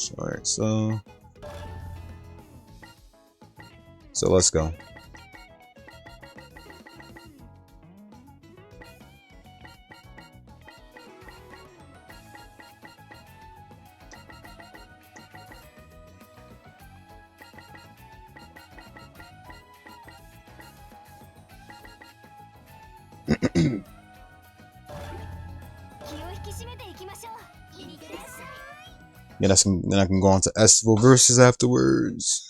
challenge. Alright, so let's go. Yeah, then I can go on to Estival Versus afterwards.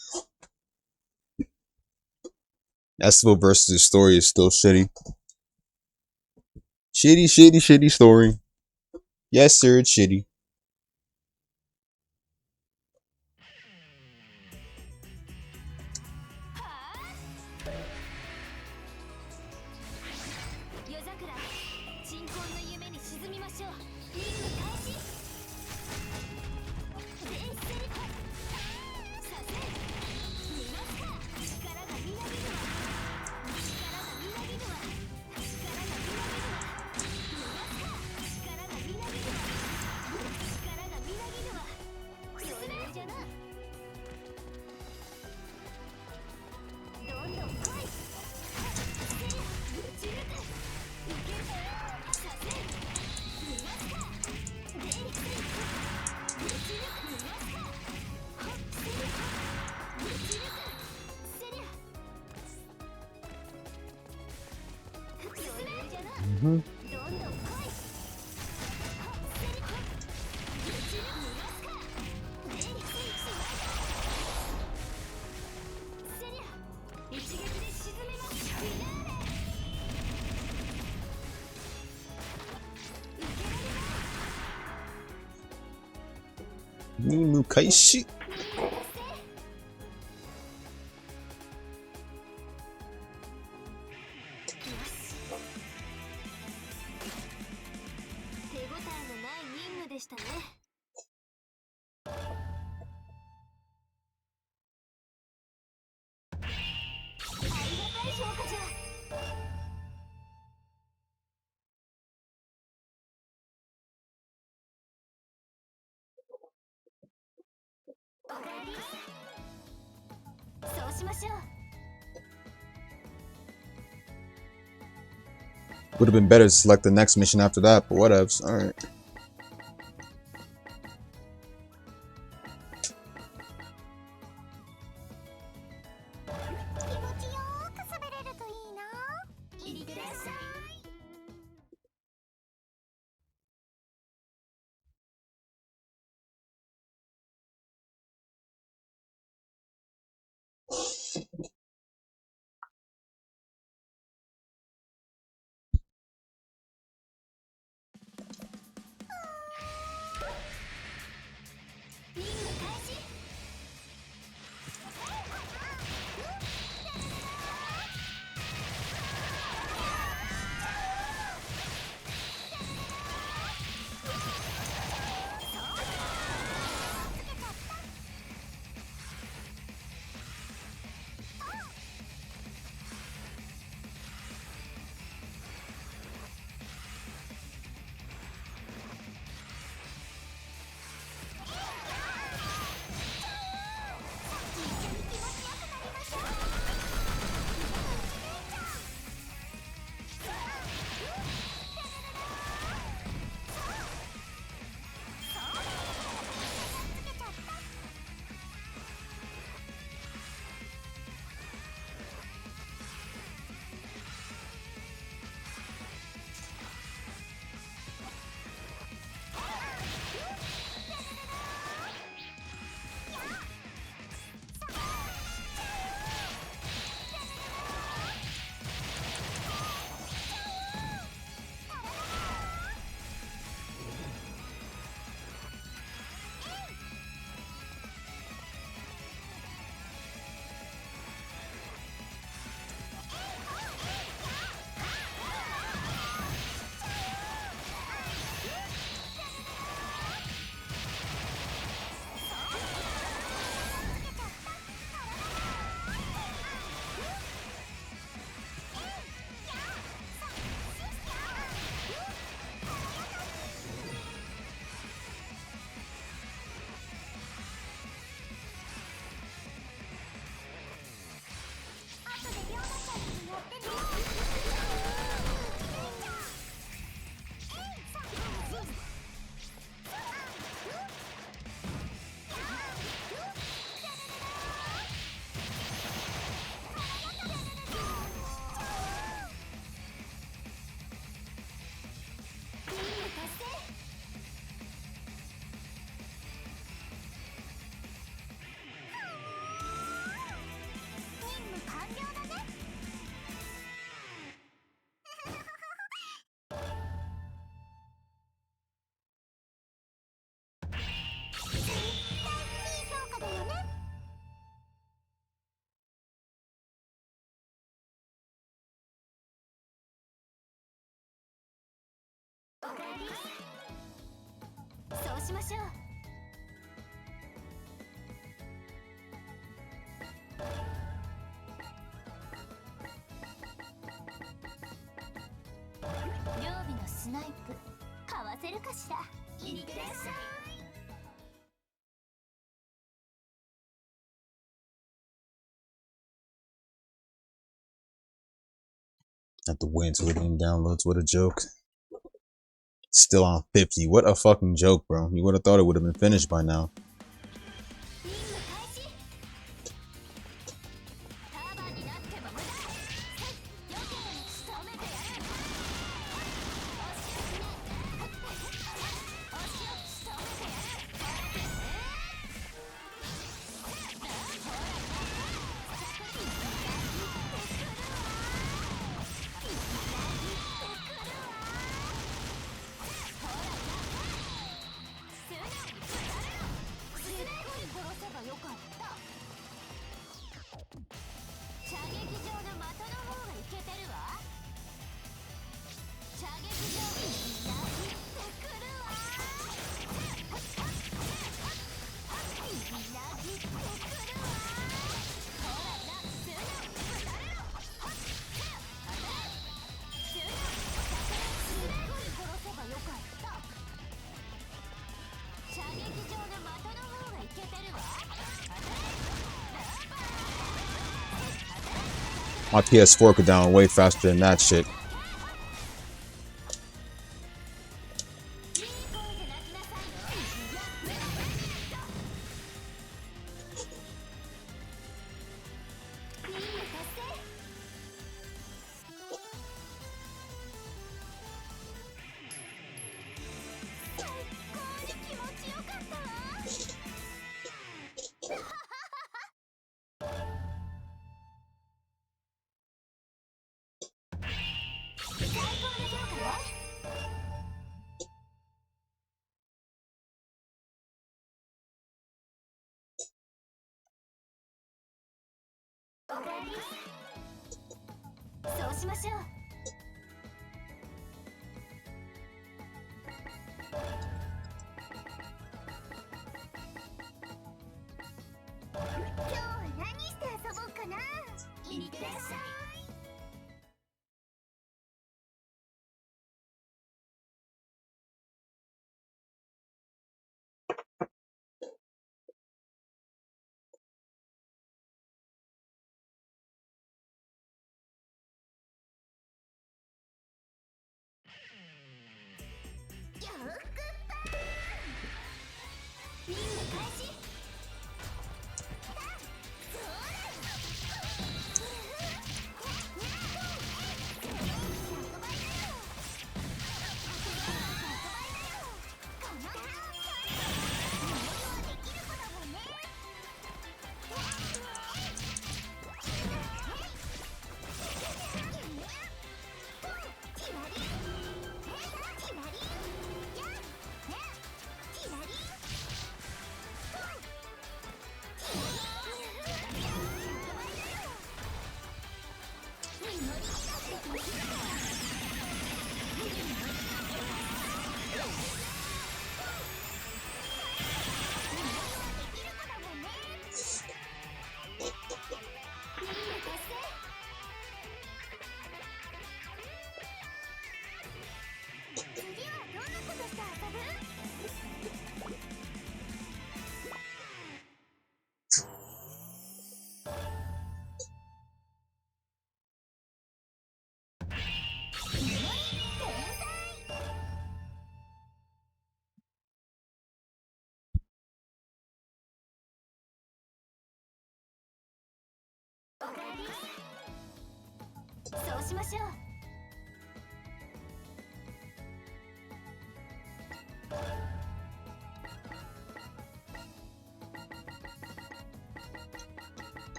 Estival Versus' story is still shitty. Shitty story. Yes, sir, it's shitty. Nimu Kaishi. Would have been better to select the next mission after that, but whatevs. Alright. Have to wait until the game downloads. What a joke. Still on 50. What a fucking joke, bro. You would have thought it would have been finished by now. My PS4 could download way faster than that shit.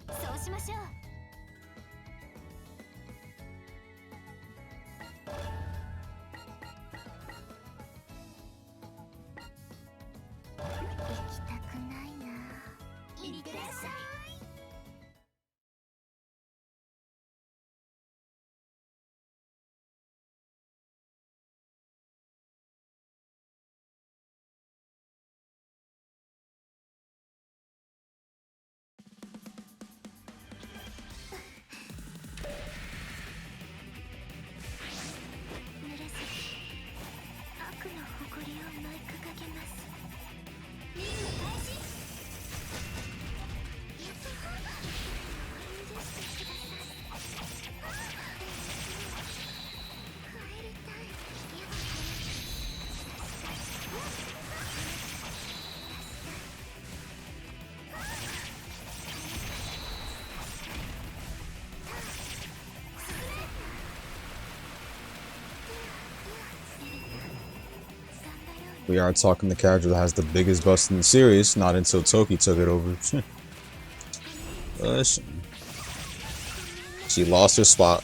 そうしましょう。行きたくないな。いってらっしゃい。悪の誇りを舞い掲げます。任務開始。許してください。帰りたい。We are talking the character that has the biggest bust in the series, not until Toki took it over. She lost her spot.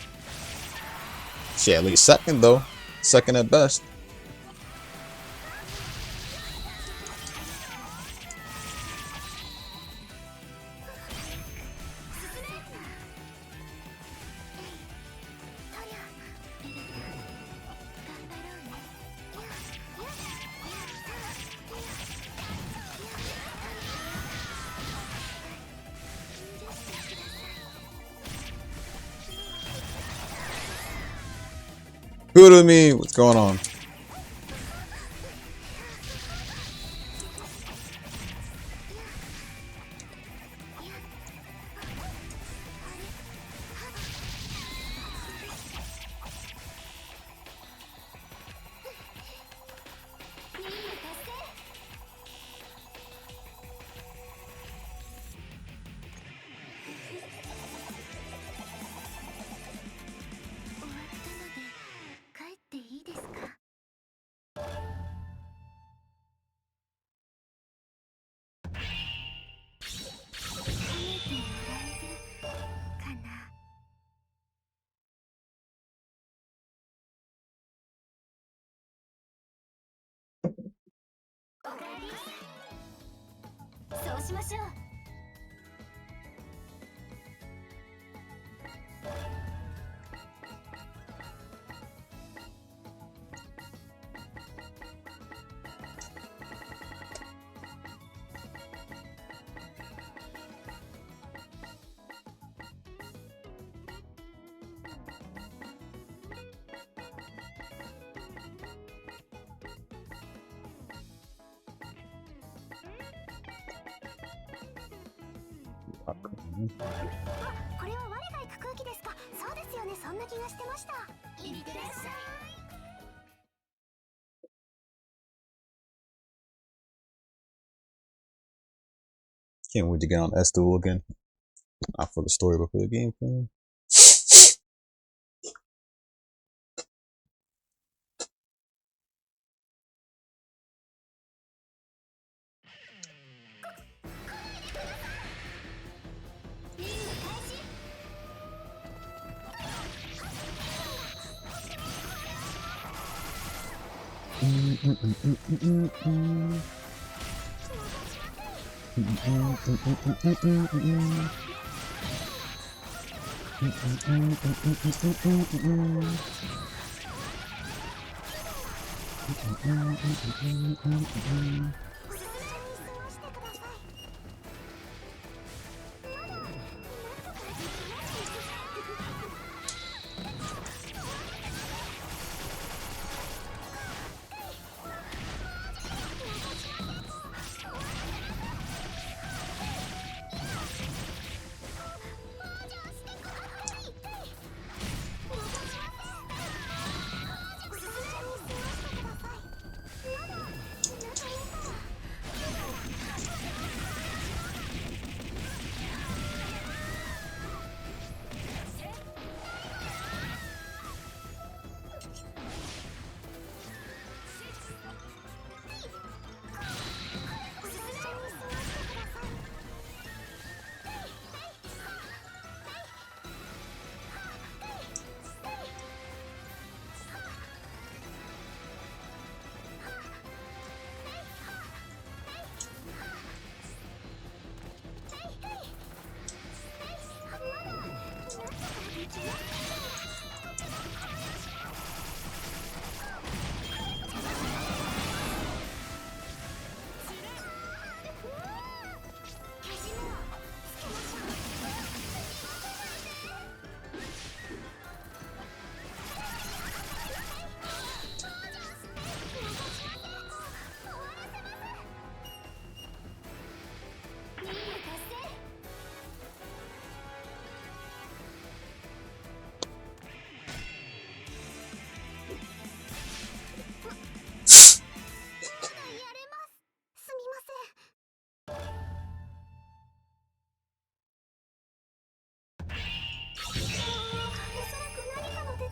She at least second though. Second at best. Who to me? What's going on?そうしましょう。これは我が行く空気ですか。そうですよね。そんな気がしてました。いってらっしゃい。Can't wait to get on S-Duel again. Not for the story, but for the gameplay.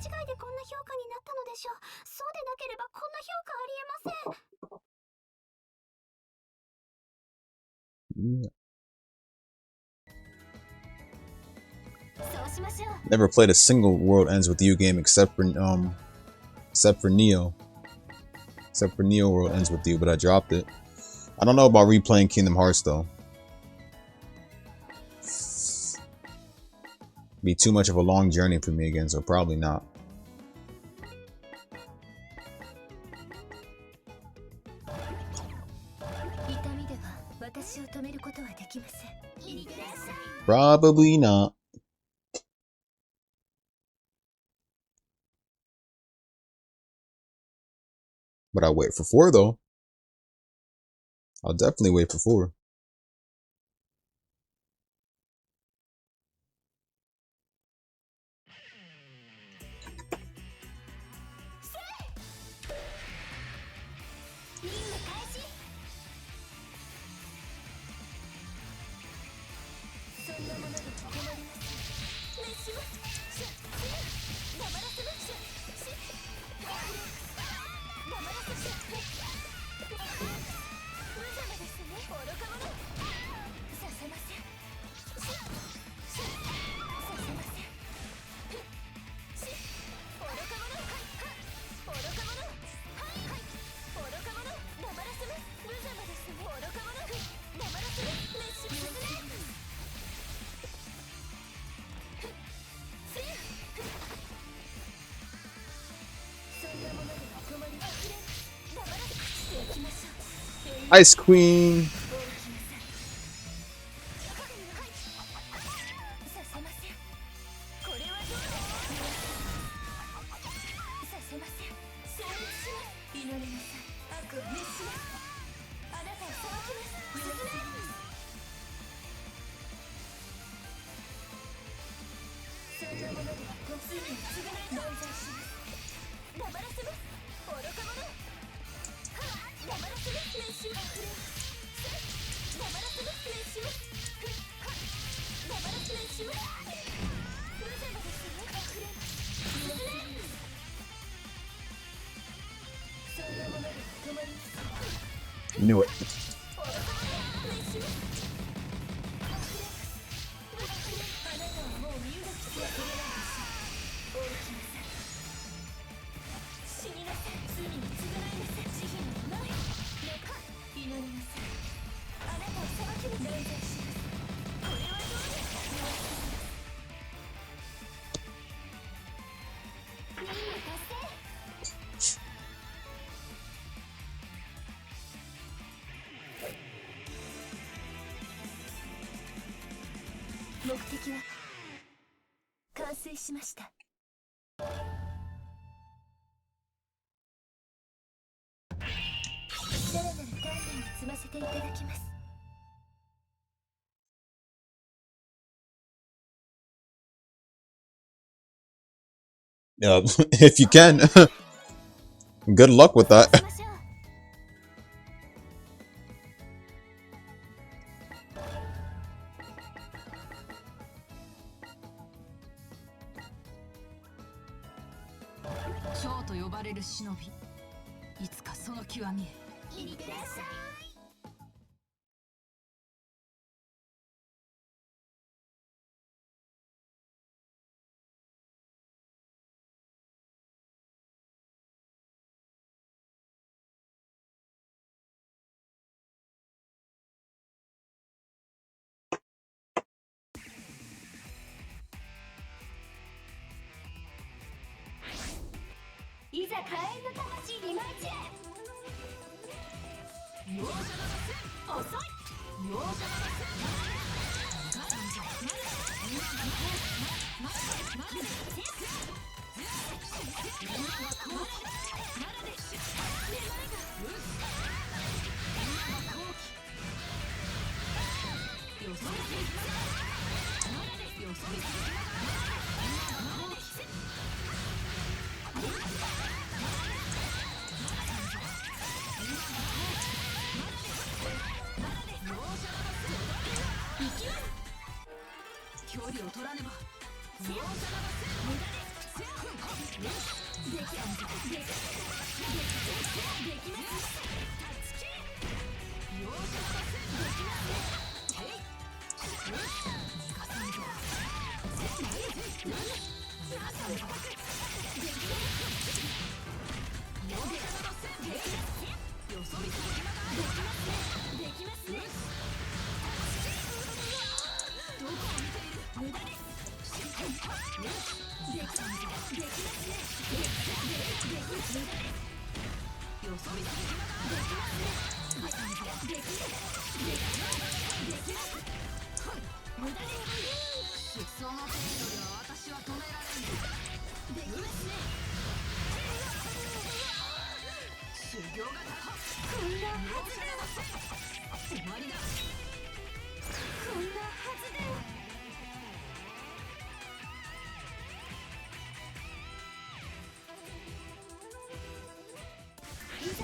違いでこんな評価になったのでしょう。そうでなければこんな評価ありえません。そうしましょう。Never played a single World Ends With You game except for Neo. Except for Neo World Ends With You, but I dropped it. I don't know about replaying Kingdom Hearts though. Be too much of a long journey for me again, so probably not. Probably not. But I'll wait for 4 though. I'll definitely wait for 4. Ice Queen. Knew it. Yeah, if you can. Good luck with that.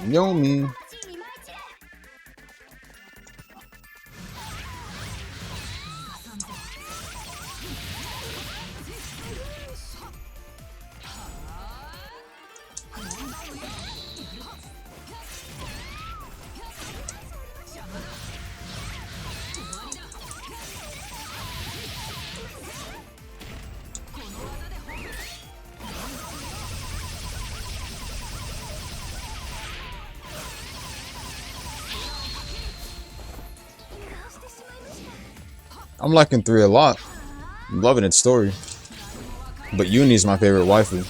Yomi. I'm liking 3 a lot. I'm loving its story. But Uni's my favorite waifu.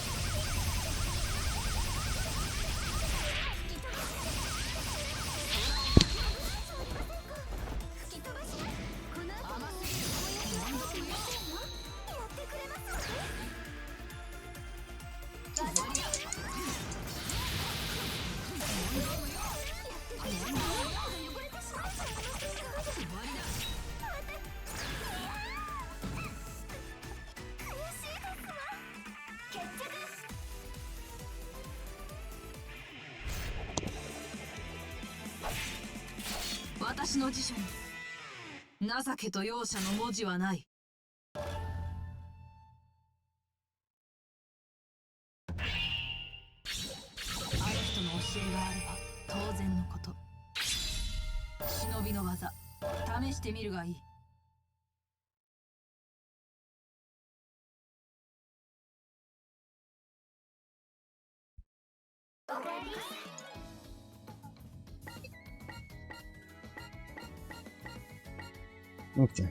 Okay.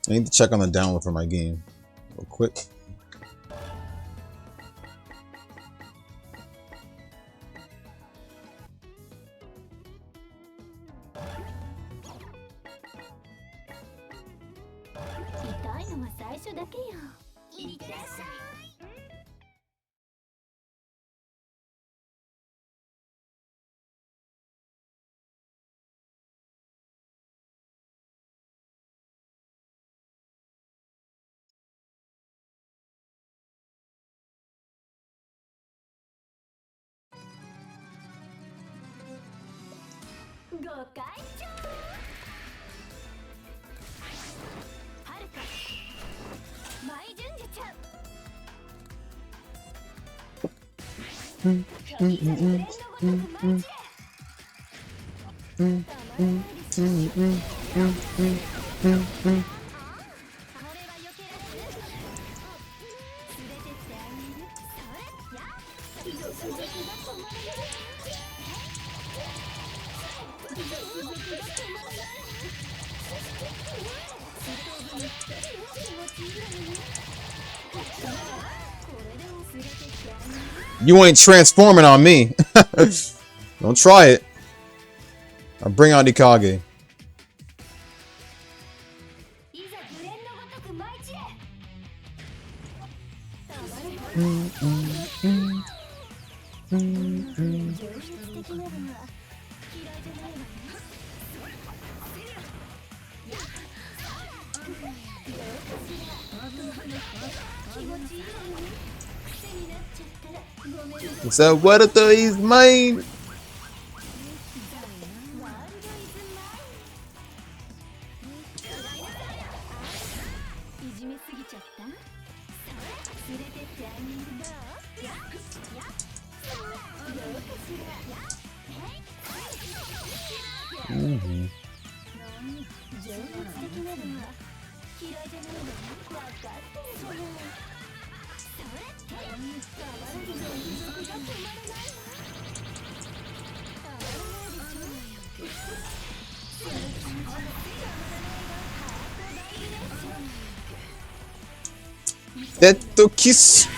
I need to check on the download for my game real quick. You ain't transforming on me. Don't try it. I'll bring out Ikage. So what is mine? デッドキス。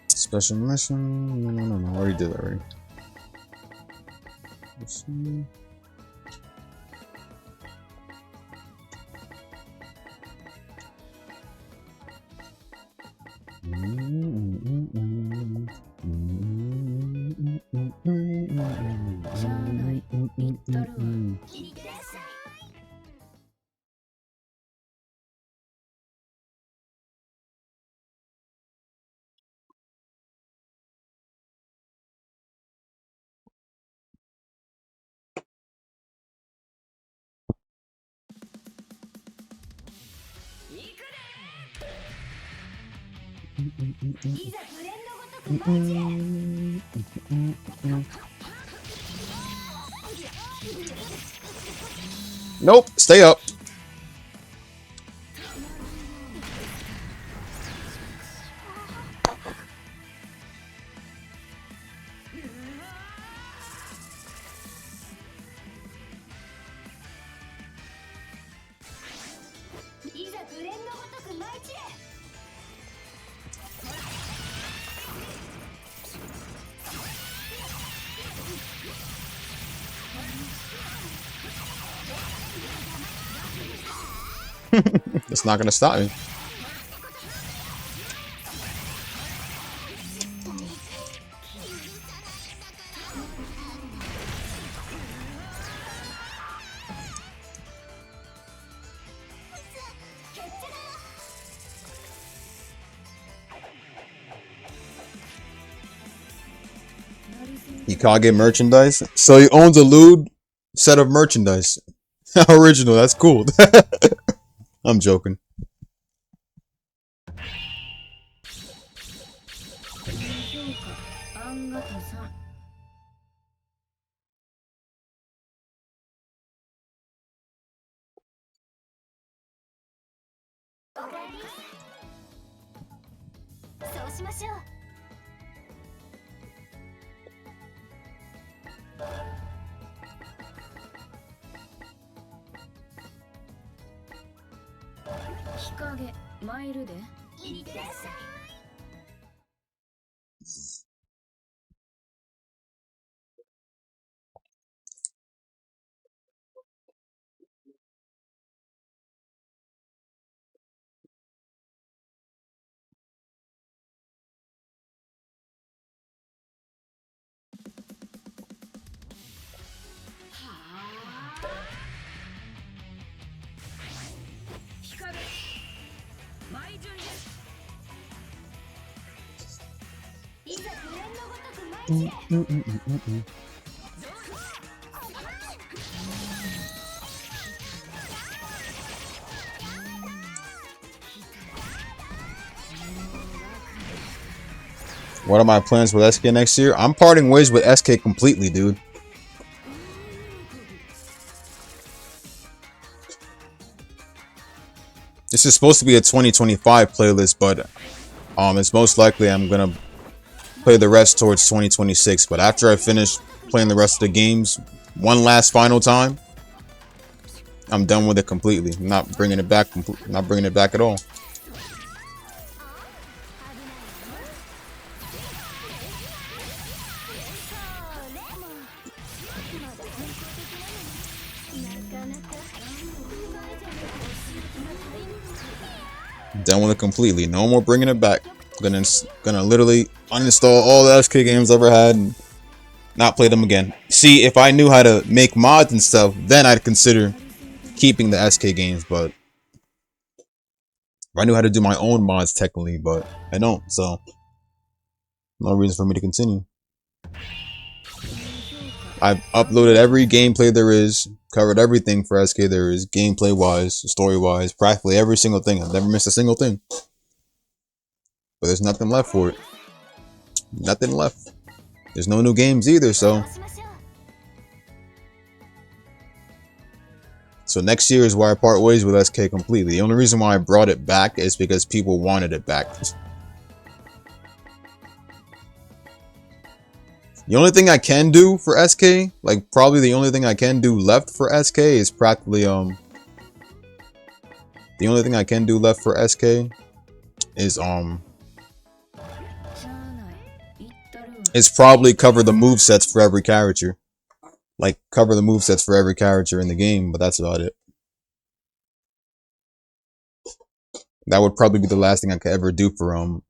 Special mission. No. I already did that already. Let's see. Nope, stay up. It's not gonna stop me. Ikage merchandise. So he owns a lewd set of merchandise. Original, that's cool. I'm joking. What are my plans with SK next year? I'm parting ways with SK completely, dude. This is supposed to be a 2025 playlist, but it's most likely I'm gonna play the rest towards 2026. But after I finish playing the rest of the games one last final time, I'm done with it completely. I'm not bringing it back. Not bringing it back at all. Done with it completely. No more bringing it back. Gonna literally uninstall all the SK games I've ever had and not play them again. See, if I knew how to make mods and stuff, then I'd consider keeping the SK games. But if I knew how to do my own mods technically, but I don't, so no reason for me to continue. I've uploaded every gameplay there is, covered everything for SK there is, gameplay wise, story wise, practically every single thing. I've never missed a single thing. But there's nothing left for it. Nothing left. There's no new games either, so next year is why I part ways with SK completely. The only reason why I brought it back is because people wanted it back. The only thing I can do for SK, like probably the only thing I can do left for SK is practically the only thing I can do left for SK is probably cover the movesets for every character. Like cover the movesets for every character in the game, but that's about it. That would probably be the last thing I could ever do for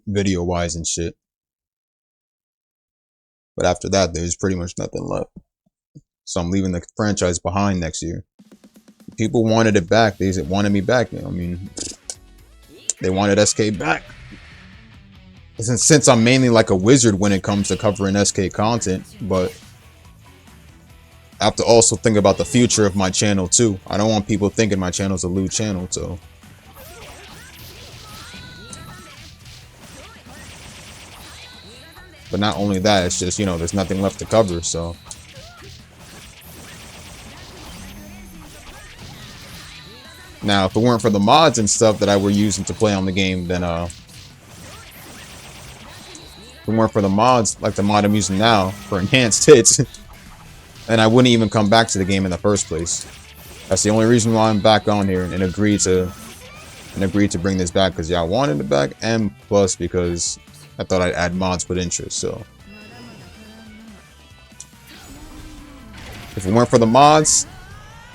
video wise and shit. But after that, there's pretty much nothing left. So I'm leaving the franchise behind next year. People wanted it back. They wanted me back. You know, I mean, they wanted SK back. Since I'm mainly like a wizard when it comes to covering SK content, but I have to also think about the future of my channel too. I don't want people thinking my channel's a loot channel, so. But not only that, it's just, you know, there's nothing left to cover, so. Now, if it weren't for the mods and stuff that I were using to play on the game, then, if it weren't for the mods, like the mod I'm using now, for enhanced hits, then I wouldn't even come back to the game in the first place. That's the only reason why I'm back on here and agreed to bring this back, because y'all wanted it back, and plus because I thought I'd add mods with interest, so. If it weren't for the mods,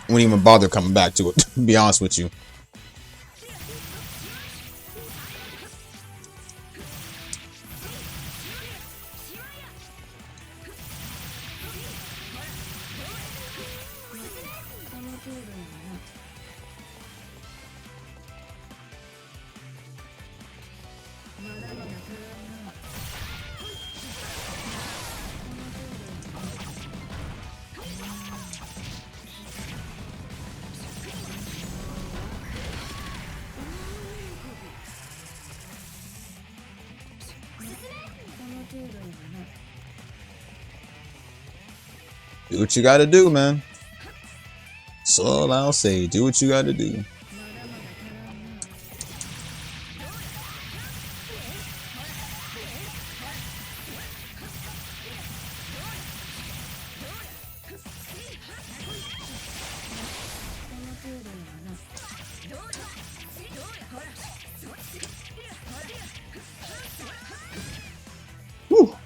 I wouldn't even bother coming back to it, to be honest with you. Do what you gotta do, man. That's all I'll say. Do what you gotta do. Whew.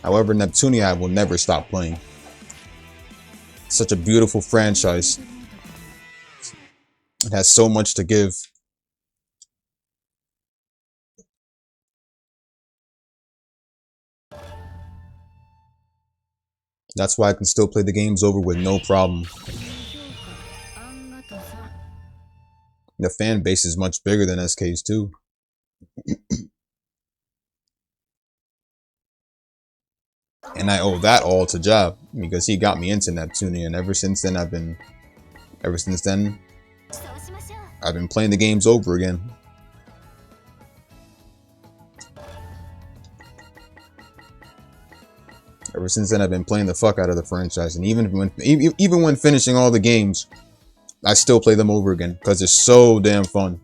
However, Neptunia will never stop playing. Such a beautiful franchise. It has so much to give. That's why I can still play the games over with no problem. The fan base is much bigger than SK's too. And I owe that all to Job, because he got me into Neptunia, and ever since then I've been playing the games over again. Ever since then I've been playing the fuck out of the franchise, and even when finishing all the games, I still play them over again because they're so damn fun.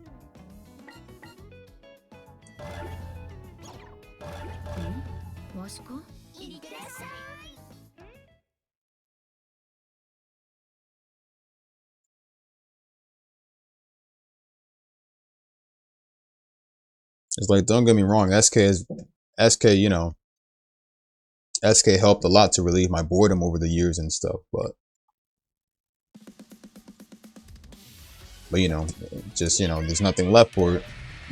It's like, don't get me wrong, SK, you know, SK helped a lot to relieve my boredom over the years and stuff, but you know, just, you know, there's nothing left for it.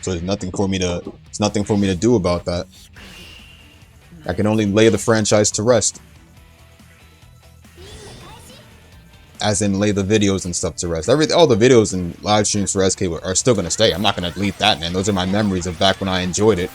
So there's nothing for me to do about that. I can only lay the franchise to rest. As in lay the videos and stuff to rest. All the videos and live streams for SK are still gonna stay. I'm not gonna delete that, man. Those are my memories of back when I enjoyed it.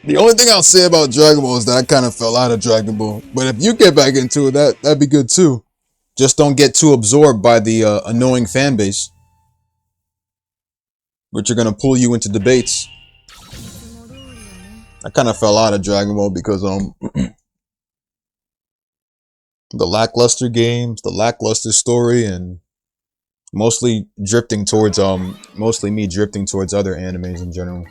The only thing I'll say about Dragon Ball is that I kind of fell out of Dragon Ball. But if you get back into it, that'd be good too. Just don't get too absorbed by the annoying fan base, which are gonna pull you into debates. I kind of fell out of Dragon Ball because the lackluster games, the lackluster story, and mostly me drifting towards other animes in general.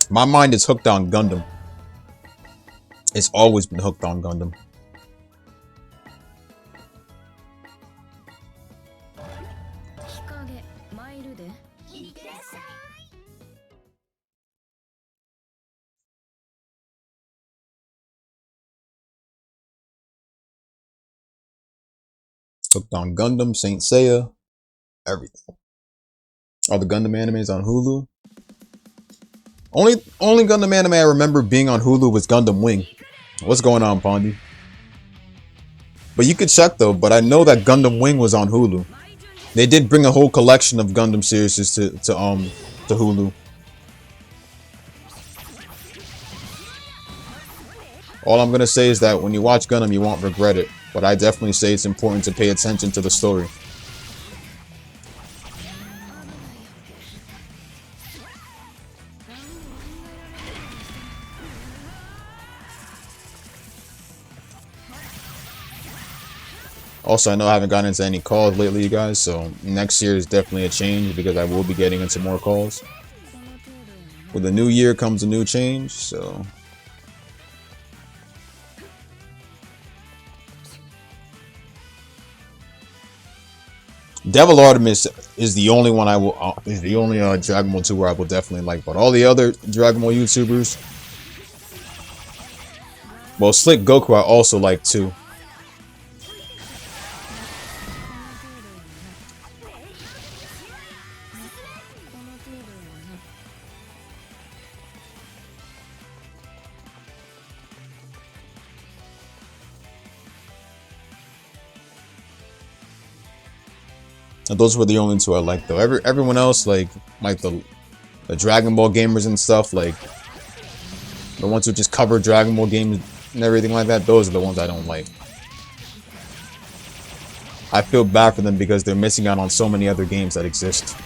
My mind is hooked on Gundam. It's always been hooked on Gundam. Hooked on Gundam, Saint Seiya, everything. All the Gundam animes on Hulu. Only Gundam anime I remember being on Hulu was Gundam Wing. What's going on, Pondy? But you could check though, but I know that Gundam Wing was on Hulu. They did bring a whole collection of Gundam series to Hulu. All I'm gonna say is that when you watch Gundam, you won't regret it. But I definitely say it's important to pay attention to the story. Also, I know I haven't gotten into any calls lately, you guys, so next year is definitely a change because I will be getting into more calls. With the new year comes a new change, so... Devil Artemis is the only one is the only Dragon Ball YouTuber I will definitely like, but all the other Dragon Ball YouTubers... Well, Slick Goku I also like too. And those were the only two I liked though. Everyone else, like the Dragon Ball gamers and stuff, like the ones who just cover Dragon Ball games and everything like that, those are the ones I don't like. I feel bad for them because they're missing out on so many other games that exist.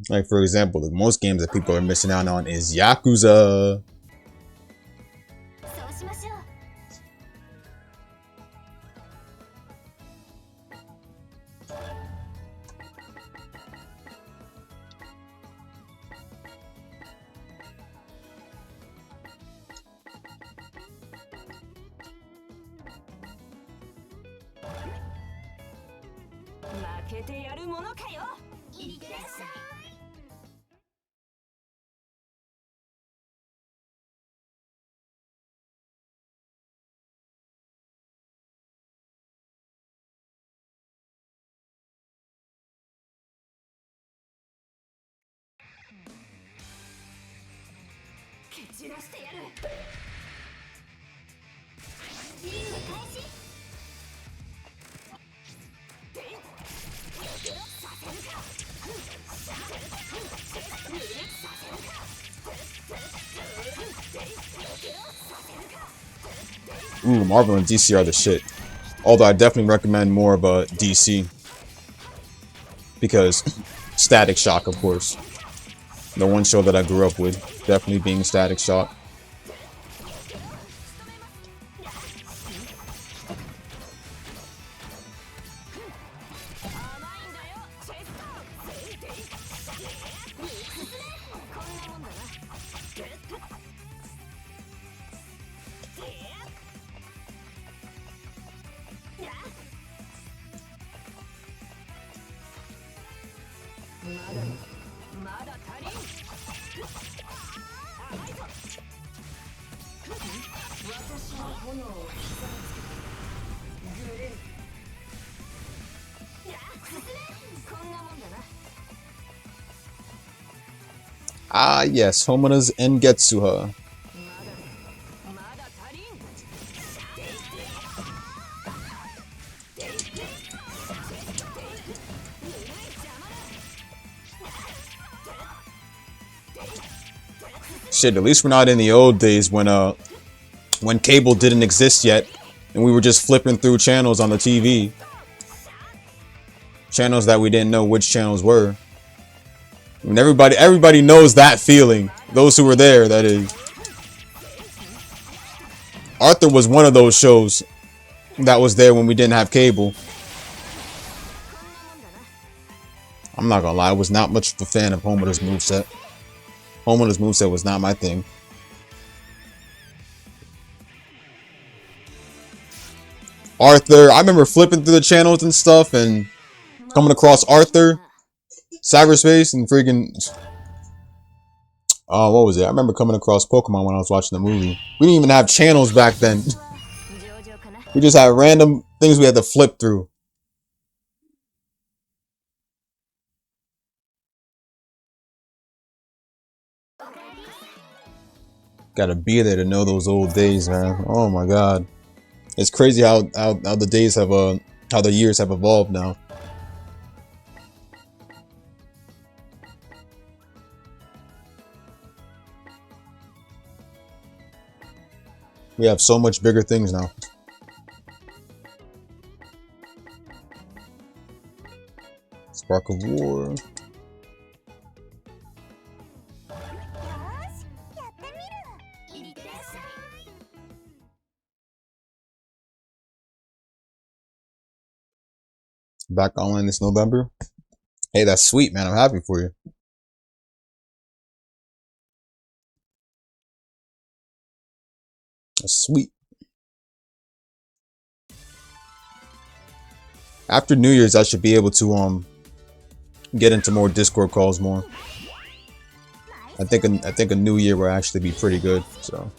Like, for example, the most games that people are missing out on is Yakuza. そうしましょう。負けてやるものかよ。いってらっしゃい。蹴散らしてやる。リング開始。させるか。Ooh, Marvel and DC are the shit. Although I definitely recommend more of a DC. Because Static Shock, of course. The one show that I grew up with. Definitely being Static Shock. Ah, yes, Homona's Engetsuha. Shit, at least we're not in the old days when cable didn't exist yet and we were just flipping through channels on the TV. Channels that we didn't know which channels were. I mean, everybody knows that feeling. Those who were there, that is. Arthur was one of those shows that was there when we didn't have cable. I'm not gonna lie, I was not much of a fan of Homoda's moveset. Homoda's moveset was not my thing. Arthur, I remember flipping through the channels and stuff and coming across Arthur, cyberspace, and freaking... what was it? I remember coming across Pokemon when I was watching the movie. We didn't even have channels back then. We just had random things we had to flip through. Gotta be there to know those old days, man. Oh my god. It's crazy how the days have how the years have evolved now. We have so much bigger things now. Spark of War. Back online this November. Hey, that's sweet, man. I'm happy for you. That's sweet. After New Year's, I should be able to get into more Discord calls more. I think a new year will actually be pretty good. So.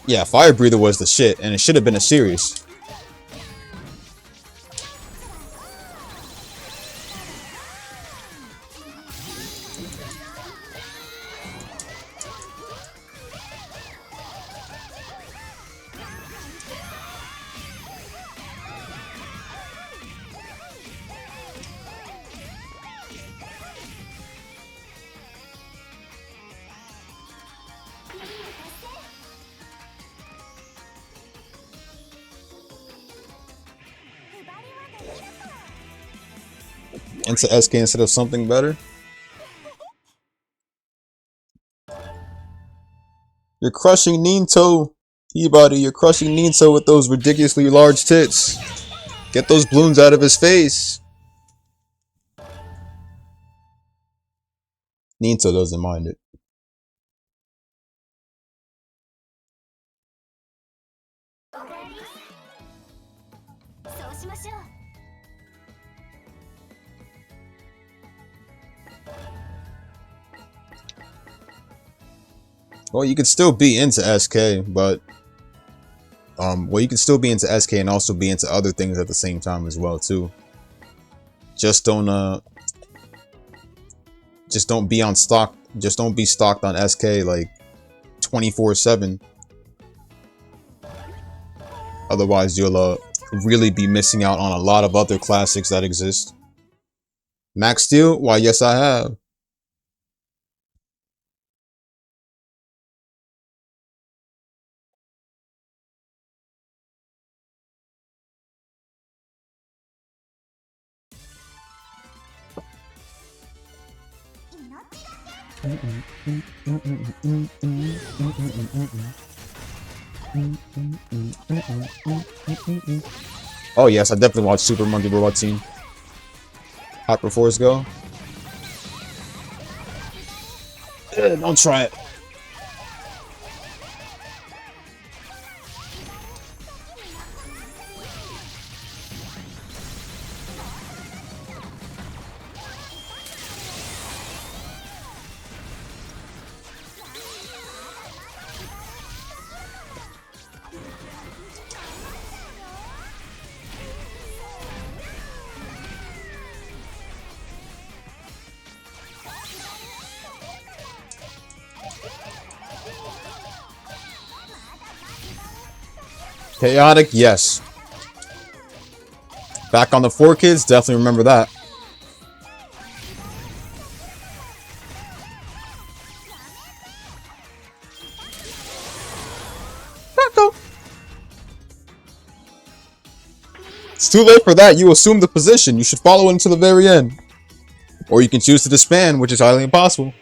Yeah, Fire Breather was the shit, and it should have been a series. into SK instead of something better. You're crushing Ninto. Peabody, you're crushing Ninto with those ridiculously large tits. Get those balloons out of his face. Ninto doesn't mind it. Well, you could still be into SK, but well, you can still be into SK and also be into other things at the same time as well too. Just don't be on stock. Just don't be stocked on SK like 24/7. Otherwise, you'll really be missing out on a lot of other classics that exist. Max Steel? Why, yes, I have. Oh yes, I definitely watched Super Monkey Robot Team. Hyper Force Go. Don't try it. Chaotic, yes. Back on the 4Kids, definitely remember that. It's too late for that. You assume the position. You should follow it until the very end. Or you can choose to disband, which is highly impossible.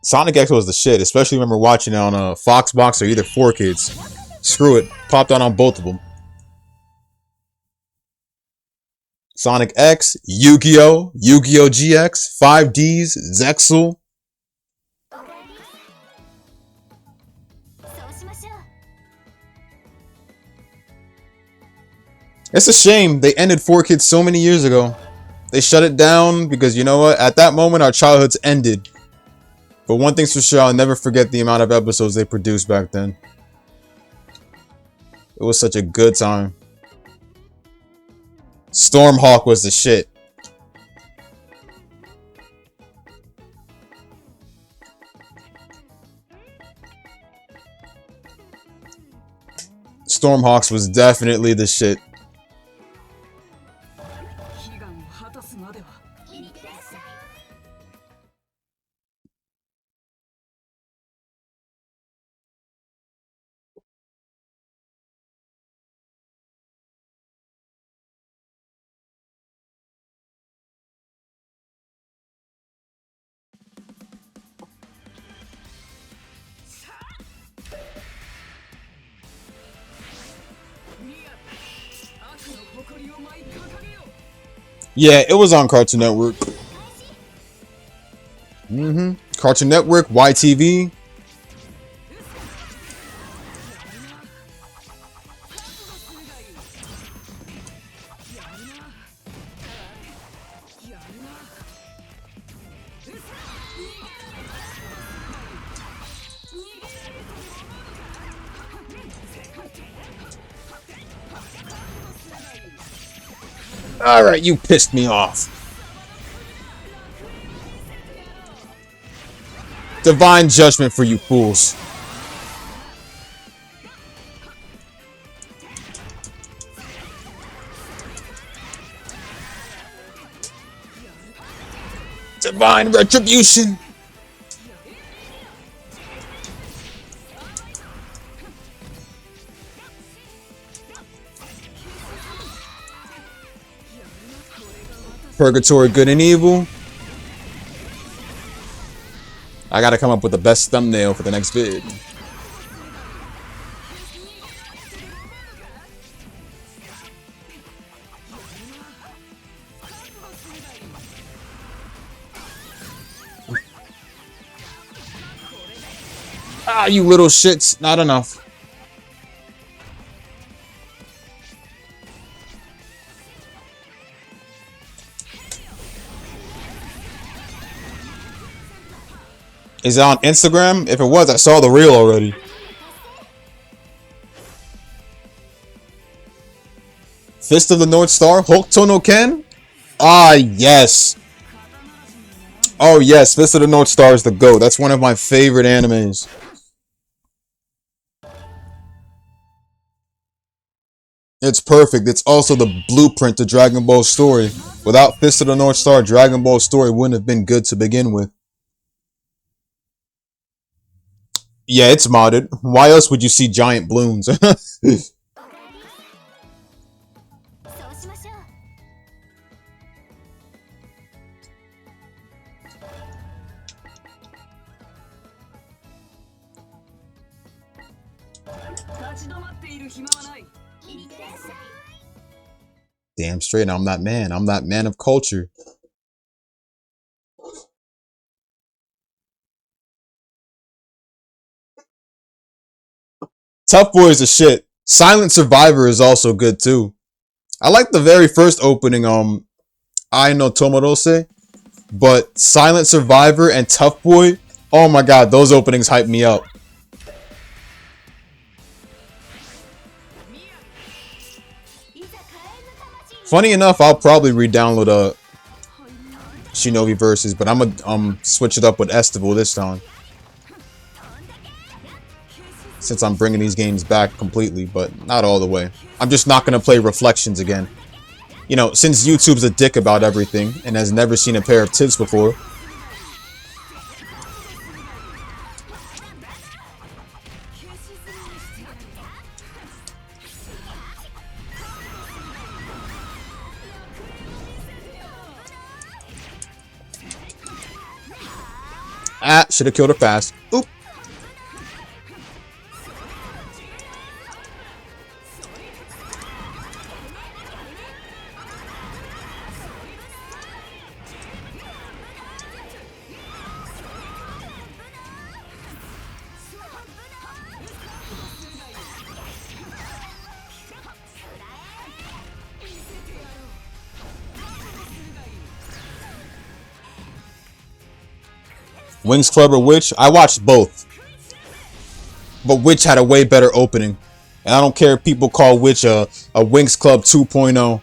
Sonic X was the shit, especially remember watching it on a Foxbox or either 4Kids. Screw it. Popped on both of them. Sonic X, Yu-Gi-Oh!, Yu-Gi-Oh! GX, 5Ds, Zexal. It's a shame they ended 4Kids so many years ago. They shut it down because, you know what? At that moment, our childhoods ended. But one thing's for sure, I'll never forget the amount of episodes they produced back then. It was such a good time. Stormhawk was the shit. Stormhawks was definitely the shit. Yeah, it was on Cartoon Network. Cartoon Network, YTV. Alright, you pissed me off. Divine judgment for you fools. Divine retribution. Purgatory Good and Evil. I gotta come up with the best thumbnail for the next vid. Ah, you little shits. Not enough. Is it on Instagram? If it was, I saw the reel already. Fist of the North Star? Hokuto no Ken? Ah, yes. Oh, yes. Fist of the North Star is the GOAT. That's one of my favorite animes. It's perfect. It's also the blueprint to Dragon Ball's story. Without Fist of the North Star, Dragon Ball's story wouldn't have been good to begin with. Yeah, it's modded. Why else would you see giant balloons? Damn straight, I'm that man. I'm that man of culture. Tough Boy is a shit. Silent Survivor is also good too. I like the very first opening, I no Tomorose, but Silent Survivor and Tough Boy, oh my god, those openings hype me up. Funny enough, I'll probably re-download Shinobi Versus, but I'm gonna switch it up with Estival this time. Since I'm bringing these games back completely, but not all the way. I'm just not going to play Reflections again. You know, since YouTube's a dick about everything and has never seen a pair of tits before. Ah, should have killed her fast. Oop. Wings Club or Witch? I watched both. But Witch had a way better opening. And I don't care if people call Witch a Wings Club 2.0.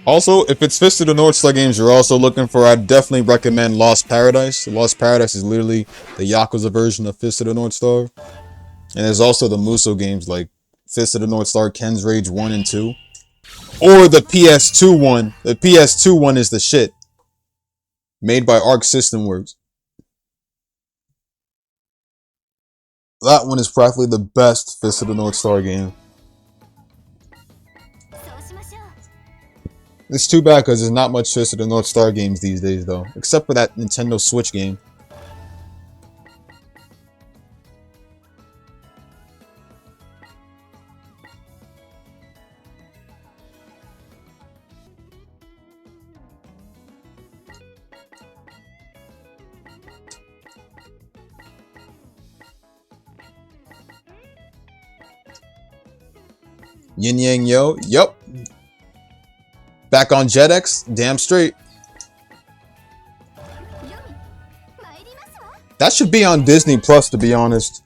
Also, if it's Fist of the North Star games you're also looking for, I'd definitely recommend Lost Paradise. Lost Paradise is literally the Yakuza version of Fist of the North Star. And there's also the Muso games like Fist of the North Star, Ken's Rage 1 and 2. Or the PS2 one. The PS2 one is the shit. Made by Arc System Works. That one is practically the best Fist of the North Star game. It's too bad because there's not much Fist of the North Star games these days though. Except for that Nintendo Switch game. Yin Yang Yo, yup. Back on JetX? Damn straight. That should be on Disney Plus, to be honest.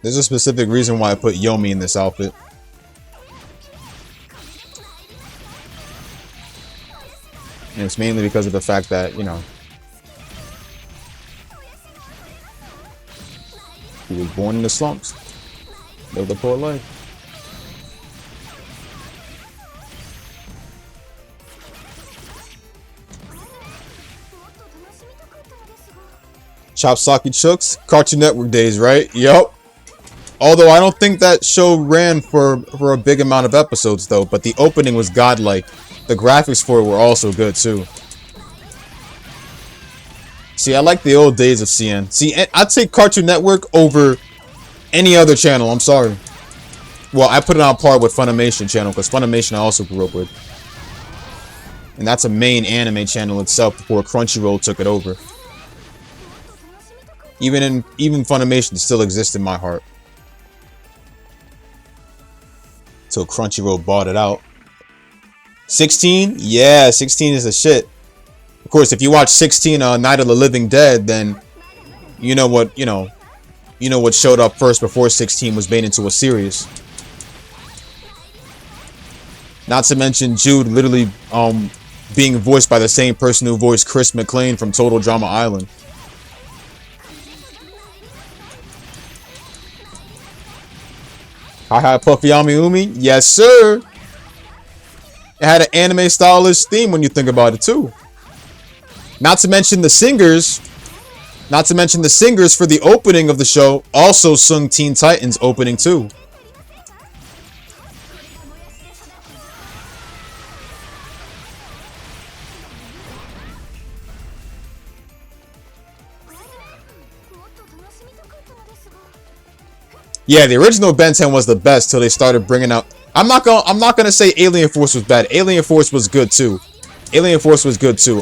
There's a specific reason why I put Yomi in this outfit. And it's mainly because of the fact that, you know, he was born in the slumps. Lived a poor life. Chopsaki Chooks, Cartoon Network days, right? Yup. Although I don't think that show ran for a big amount of episodes though, but the opening was godlike. The graphics for it were also good too. See, I like the old days of CN. See, I'd take Cartoon Network over any other channel, I'm sorry. Well, I put it on par with Funimation channel, because Funimation I also grew up with. And that's a main anime channel itself before Crunchyroll took it over. Even Funimation still exists in my heart. Till Crunchyroll bought it out. 16? Yeah, 16 is a shit. Of course, if you watch 16 Night of the Living Dead, then you know what showed up first before 16 was made into a series. Not to mention Jude literally being voiced by the same person who voiced Chris McClane from Total Drama Island. Hi Puffy Ami Umi. Yes, sir. It had an anime stylish theme when you think about it too. Not to mention the singers. Not to mention the singers for the opening of the show also sung Teen Titans opening too. Yeah, the original Ben 10 was the best till they started bringing out. I'm not gonna say Alien Force was bad. Alien Force was good too. Alien Force was good too.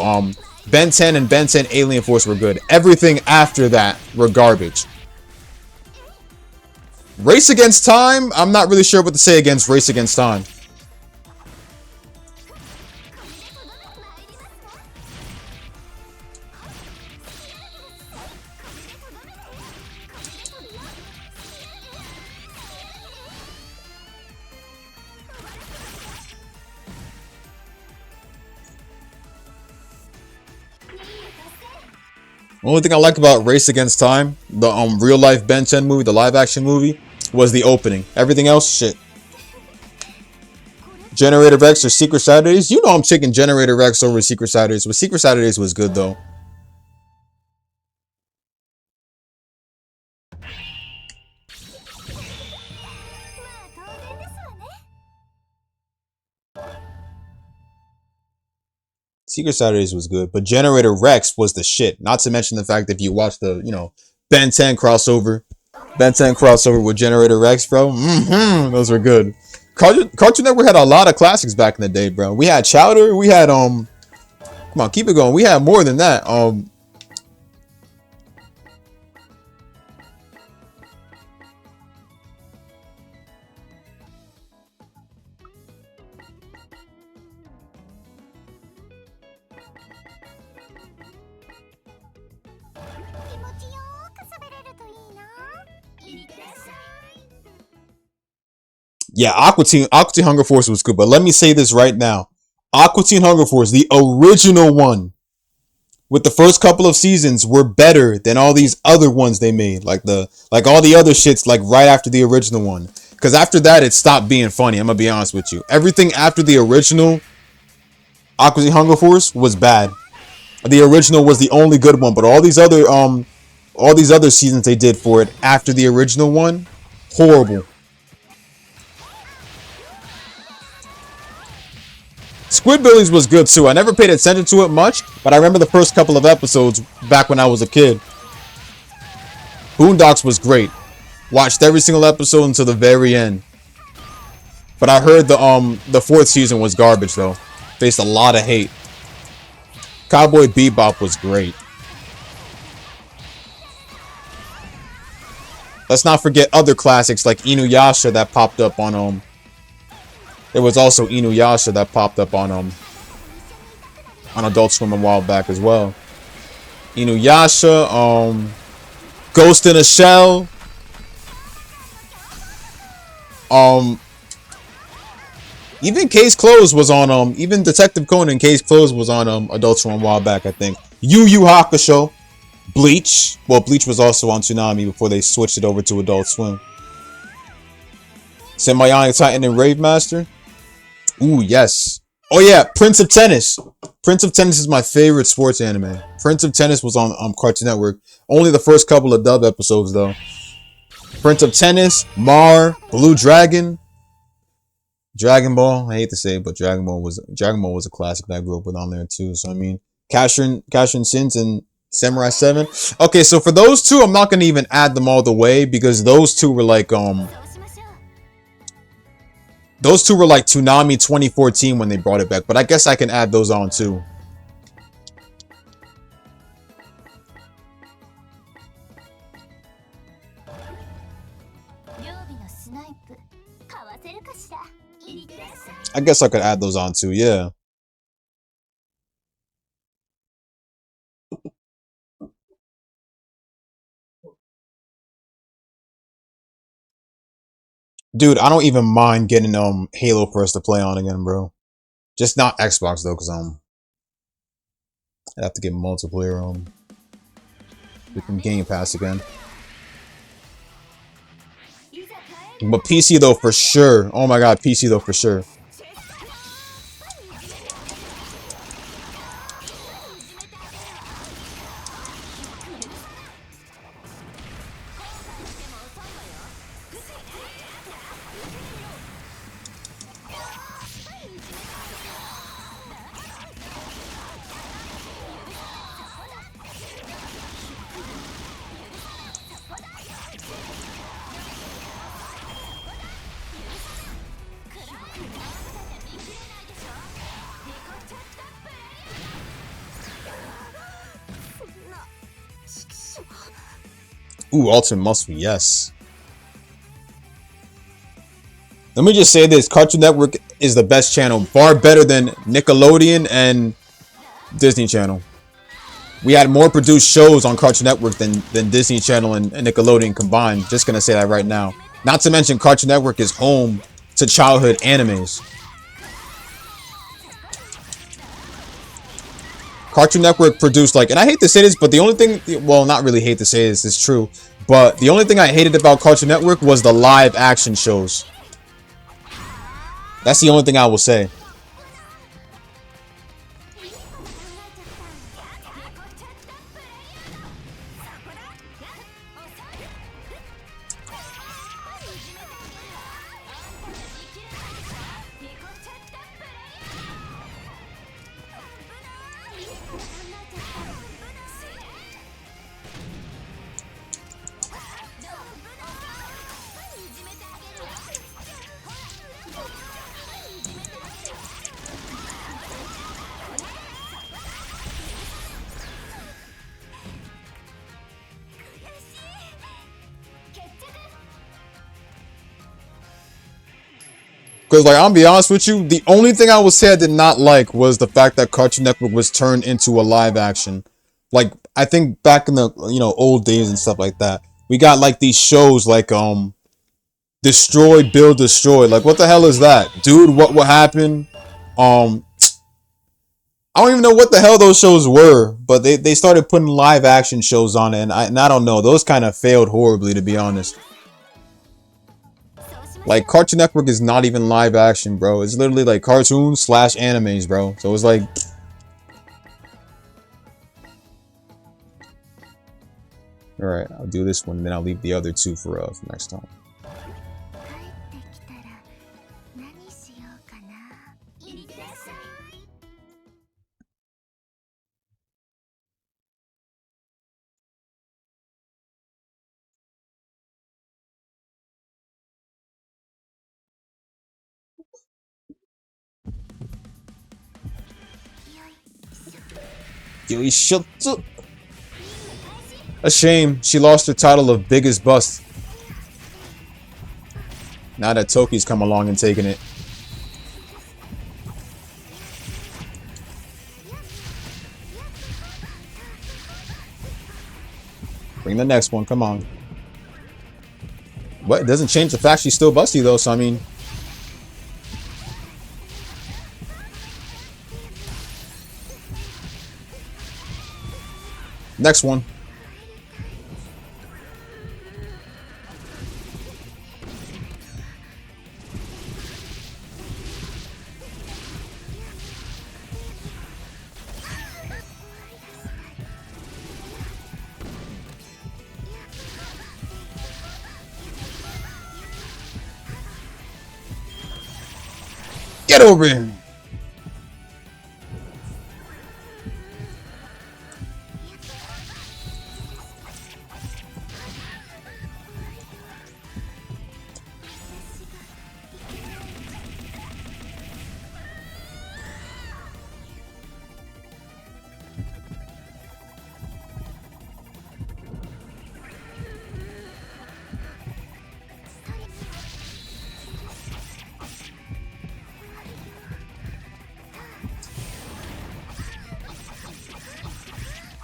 Ben 10 and Ben 10 Alien Force were good. Everything after that were garbage. Race Against Time, I'm not really sure what to say against Race Against Time. The only thing I like about Race Against Time, the real life Ben 10 movie, the live action movie, was the opening. Everything else, shit. Generator X or Secret Saturdays? You know I'm taking Generator X over Secret Saturdays, but Secret Saturdays was good though. Secret Saturdays was good, but Generator Rex was the shit. Not to mention the fact that if you watch the, Ben 10 crossover with Generator Rex, bro, those were good. Cartoon Network had a lot of classics back in the day, bro. We had Chowder, we had, come on, keep it going. We had more than that. Yeah, Aqua Teen Hunger Force was good, but let me say this right now. Aqua Teen Hunger Force, the original one, with the first couple of seasons, were better than all these other ones they made. Like all the other shits, like right after the original one. Because after that, it stopped being funny, I'm gonna be honest with you. Everything after the original Aqua Teen Hunger Force was bad. The original was the only good one, but all these other seasons they did for it after the original one, horrible. Squidbillies was good too. I never paid attention to it much, but I remember the first couple of episodes back when I was a kid. Boondocks was great. Watched every single episode until the very end. But I heard the fourth season was garbage though. Faced a lot of hate. Cowboy Bebop was great. Let's not forget other classics like Inuyasha that popped up on There was also Inuyasha that popped up on Adult Swim a while back as well. Inuyasha, Ghost in a Shell, even Case Closed was on even Detective Conan Case Closed was on Adult Swim a while back, I think. Yu Yu Hakusho, Bleach. Well, Bleach was also on Toonami before they switched it over to Adult Swim. Semi-Ionic Titan and Rave Master. Ooh, yes. Oh yeah, Prince of Tennis. Prince of Tennis is my favorite sports anime. Prince of Tennis was on Cartoon Network. Only the first couple of dub episodes though. Prince of Tennis, Mar, Blue Dragon, Dragon Ball. I hate to say it, but Dragon Ball was a classic that I grew up with on there too. So I mean, Cashin Sins and Samurai 7. Okay, so for those two, I'm not gonna even add them all the way because those two were like Toonami 2014 when they brought it back. But I guess I can add those on too. I guess I could add those on too, yeah. Dude, I don't even mind getting Halo for us to play on again, bro. Just not Xbox though, cause I have to get multiplayer we can Game Pass again. But PC though for sure. Oh my god, PC though for sure. Ooh, Ultimate Muscle, yes. Let me just say this. Cartoon Network is the best channel. Far better than Nickelodeon and Disney Channel. We had more produced shows on Cartoon Network than Disney Channel and Nickelodeon combined. Just gonna say that right now. Not to mention Cartoon Network is home to childhood animes. Cartoon Network produced like, and I hate to say this, but the only thing, well, not really hate to say this, it's true. But the only thing I hated about Cartoon Network was the live action shows. That's the only thing I will say. Because, like, I'll be honest with you, the only thing I would say I did not like was the fact that Cartoon Network was turned into a live action. Like, I think back in the, old days and stuff like that, we got, like, these shows like, Destroy, Build, Destroy. Like, what the hell is that? Dude, what happened? I don't even know what the hell those shows were, but they started putting live action shows on it, and I don't know. Those kind of failed horribly, to be honest. Like, Cartoon Network is not even live action, bro. It's literally like cartoons / animes, bro. So it's like... Alright, I'll do this one, then I'll leave the other two for next time. Yo, he shut up. A shame she lost her title of biggest bust. Now that Toki's come along and taken it. Bring the next one, come on. What? It doesn't change the fact she's still busty though, so I mean. Next one. Get over here.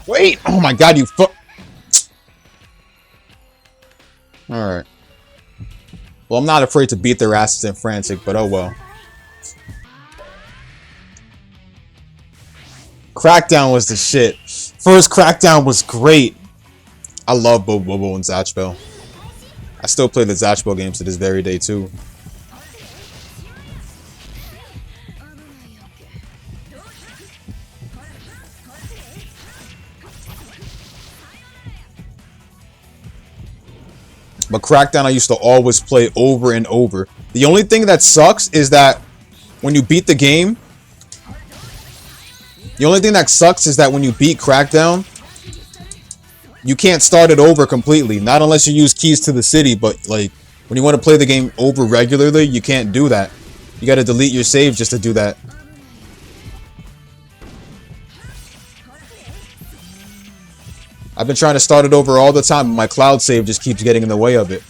Wait! Oh my god, you fuck! Alright. Well, I'm not afraid to beat their asses in Frantic, but oh well. Crackdown was the shit. First Crackdown was great. I love Bobo and Zatchbell. I still play the Zatchbell games to this very day too. But Crackdown I used to always play over and over. The only thing that sucks is that when you beat the game, the only thing that sucks is that when you beat Crackdown, you can't start it over completely. Not unless you use Keys to the City, but like when you want to play the game over regularly, you can't do that. You got to delete your save just to do that. I've been trying to start it over all the time, but my cloud save just keeps getting in the way of it.